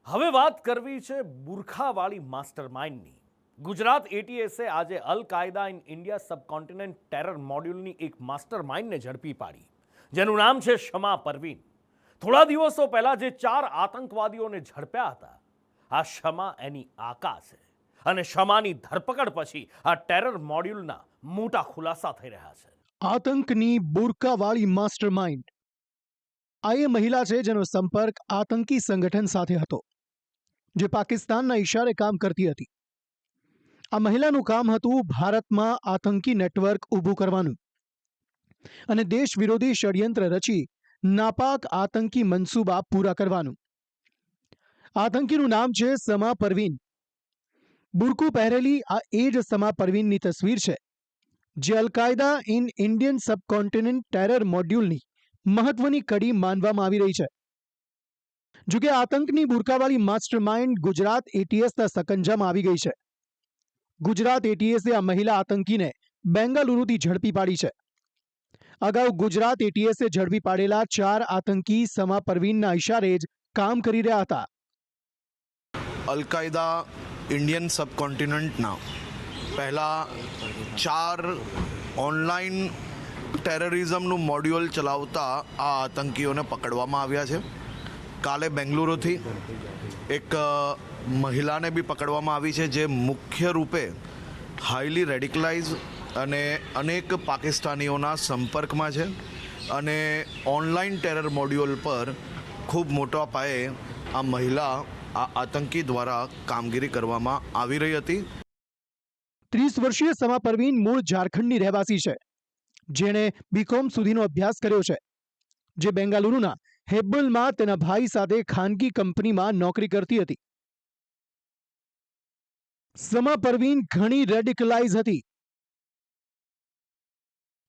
હવે વાત કરવી છે બુરખાવાળી માસ્ટરમાઇન્ડની. ગુજરાત એટીએસે આજે અલ કાયદા ઇન ઇન્ડિયા સબકોન્ટિનેન્ટ ટેરર મોડ્યુલની એક માસ્ટરમાઇન્ડને ઝડપી પાડી, જેનું નામ છે શમા પરવીન. થોડા દિવસો પહેલા જે 4 આતંકવાદીઓને ઝડપ્યા હતા, આ શમા એની આકા છે. અને શમાની ધરપકડ પછી આ ટેરર મોડ્યુલના મોટા ખુલાસા થઈ રહ્યા છે. આતંકની બુરકાવાળી માસ્ટરમાઇન્ડ. આ એ મહિલા છે જેનો સંપર્ક આતંકી સંગઠન સાથે હતો, જે પાકિસ્તાનના ઇશારે કામ કરતી હતી. આ મહિલાનું કામ હતું ભારતમાં આતંકી નેટવર્ક ઊભું કરવાનું અને દેશ વિરોધી ષડયંત્ર રચી નાપાક આતંકી મનસૂબા પૂરા કરવાનું. આતંકીનું નામ છે સમા પરવીન. બુરકું પહેરેલી આ એ જ સમા પરવીનની તસવીર છે, જે અલ કાયદા ઇન ઇન્ડિયન સબકોન્ટિનેન્ટ ટેરર મોડ્યુલની મહત્વની કડી માનવામાં આવી રહી છે. જોકે આતંકની બુરકાવાળી માસ્ટરમાઇન્ડ ગુજરાત એટીએસના સકંજામાં આવી ગઈ છે. ગુજરાત એટીએસે આ મહિલા આતંકીને બેંગાલુરુથી ઝડપી પાડી છે. અગાઉ ગુજરાત એટીએસે ઝડપી પાડેલા 4 આતંકી સમા પરવીનના ઇશારે જ કામ કરી રહ્યા હતા. અલ કાયદા ઇન્ડિયન સબકોન્ટિનેન્ટના પહેલાં 4 ઓનલાઈન ટેરરિઝમનું મોડ્યુલ ચલાવતા આ આતંકીઓને પકડવામાં આવ્યા છે. કાલે બેંગલુરુથી એક મહિલાને બી પકડવામાં આવી છે, જે મુખ્ય રૂપે હાઈલી રેડિકલાઇઝ અને અનેક પાકિસ્તાનીઓના સંપર્કમાં છે અને ઓનલાઈન ટેરર મોડ્યુલ પર ખૂબ મોટા પાયે આ મહિલા આ આતંકી દ્વારા કામગીરી કરવામાં આવી રહી હતી. 30 વર્ષીય સમા પરવીન મૂળ ઝારખંડની રહેવાસી છે, જેણે બીકોમ સુધીનો અભ્યાસ કર્યો છે, જે બેંગાલુરુના હેબ્બલમાં તેના ભાઈ સાથે ખાનગી કંપનીમાં નોકરી કરતી હતી. સમા પરવીન ઘણી રેડિકલાઇઝ હતી.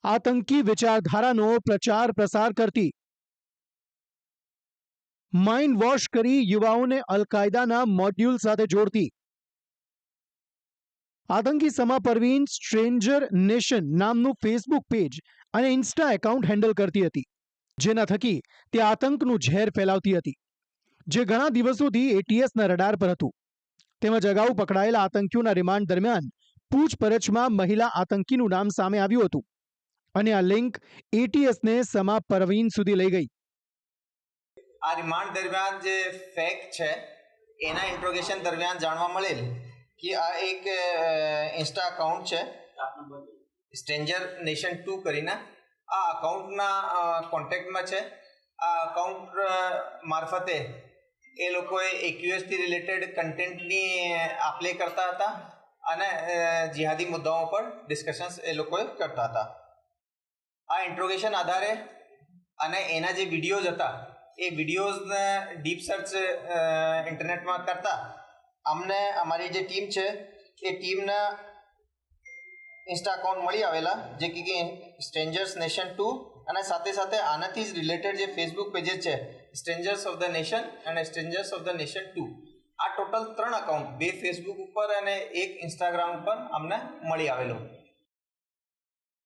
આતંકી વિચારધારાનો પ્રચાર પ્રસાર કરતી. માઇન્ડ વોશ કરી યુવાઓને અલ કાયદાના મોડ્યુલ સાથે જોડતી. આતંકી સમા પરવીન સ્ટ્રેન્જર નેશન નામનું ફેસબુક પેજ અને ઇન્સ્ટા એકાઉન્ટ હેન્ડલ કરતી હતી, જેના થકી તે આતંકનું ઝેર ફેલાવતી હતી, જે ઘણા દિવસોથી એટીએસના રડાર પર હતું. તેમજ અગાઉ પકડાયેલા આતંકીઓના રિમાન્ડ દરમિયાન પૂછપરછમાં મહિલા આતંકીનું નામ સામે આવ્યું હતું અને આ લિંક એટીએસને સમા પરવીન સુધી લઈ ગઈ. આ રિમાન્ડ દરમિયાન જે ફેક્ટ છે એના ઇન્ટ્રોગેશન દરમિયાન જાણવા મળેલ કે આ એક ઇન્સ્ટા અકાઉન્ટ છે સ્ટ્રેન્જર નેશન 2 કરીને. આ અકાઉન્ટના કોન્ટેક્ટમાં છે. આ અકાઉન્ટ મારફતે એ લોકોએ એક્યુએસથી રિલેટેડ કન્ટેન્ટની આપલે કરતા હતા અને જિહાદી મુદ્દાઓ પર ડિસ્કશન્સ એ લોકોએ કરતા હતા. આ ઇન્ટ્રોગેશન આધારે અને એના જે વિડીયોઝ હતા એ વિડીયોઝને ડીપ સર્ચ ઇન્ટરનેટમાં કરતા અમને અમારી જે ટીમ છે એ ટીમના ઇન્સ્ટા અકાઉન્ટ મળી આવેલા, જે કે સ્ટ્રેન્જર્સ નેશન 2 અને સાથે સાથે આનાથી જ રિલેટેડ જે ફેસબુક પેजेस છે સ્ટ્રેન્જર્સ ઓફ ધ નેશન અને સ્ટ્રેન્જર્સ ઓફ ધ નેશન 2. આ ટોટલ 3 અકાઉન્ટ, 2 ફેસબુક ઉપર અને 1 ઇન્સ્ટાગ્રામ ઉપર અમને મળી આવેલો.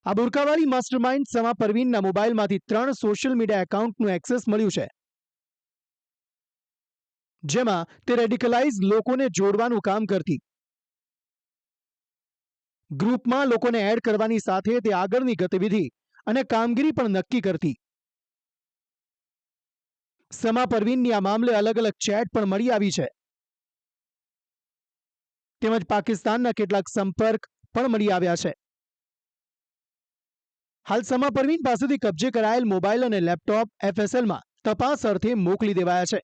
આ બુરકાવાળી માસ્ટરમાઇન્ડ સમા પરવીનના મોબાઈલમાંથી 3 સોશિયલ મીડિયા એકાઉન્ટનું એક્સેસ મળ્યું છે, જેમાં તે રેડિકલાઇઝ લોકોને જોડવાનું કામ કરતી. ગ્રુપમાં લોકોને એડ કરવાની સાથે તે આગળની ગતિવિધિ અને કામગીરી પણ નક્કી કરતી. સમા પરવીનની આ મામલે અલગ અલગ ચેટ પણ મળી આવી છે, તેમજ પાકિસ્તાનના કેટલાક સંપર્ક પણ મળી આવ્યા છે. હાલ સમા પરવીન પાસેથી કબજે કરાયેલ મોબાઈલ અને લેપટોપ એફએસએલમાં તપાસ અર્થે મોકલી દેવાયા છે.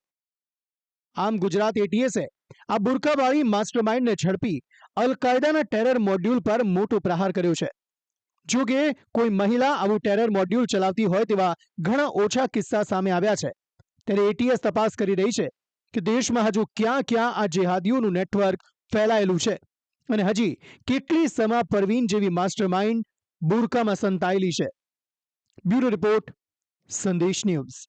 આમ ગુજરાત એટીએસે આ બુરકાવાળી માસ્ટરમાઇન્ડને ઝડપી અલ કાયદાના ટેરર મોડ્યુલ પર મોટો પ્રહાર કર્યો છે. જો કે કોઈ મહિલા આવું ટેરર મોડ્યુલ ચલાવતી હોય તેવા ઘણા ઓછા કિસ્સા સામે આવ્યા છે, ત્યારે એટીએસ તપાસ કરી રહી છે કે દેશમાં હજુ ક્યાં ક્યાં આ જેહાદીઓનું નેટવર્ક ફેલાયેલું છે અને હજી કેટલી સમા પરવીન જેવી માસ્ટરમાઇન્ડ બુરકામાં સંતાયેલી છે. બ્યુરો રિપોર્ટ, સંદેશ ન્યૂઝ.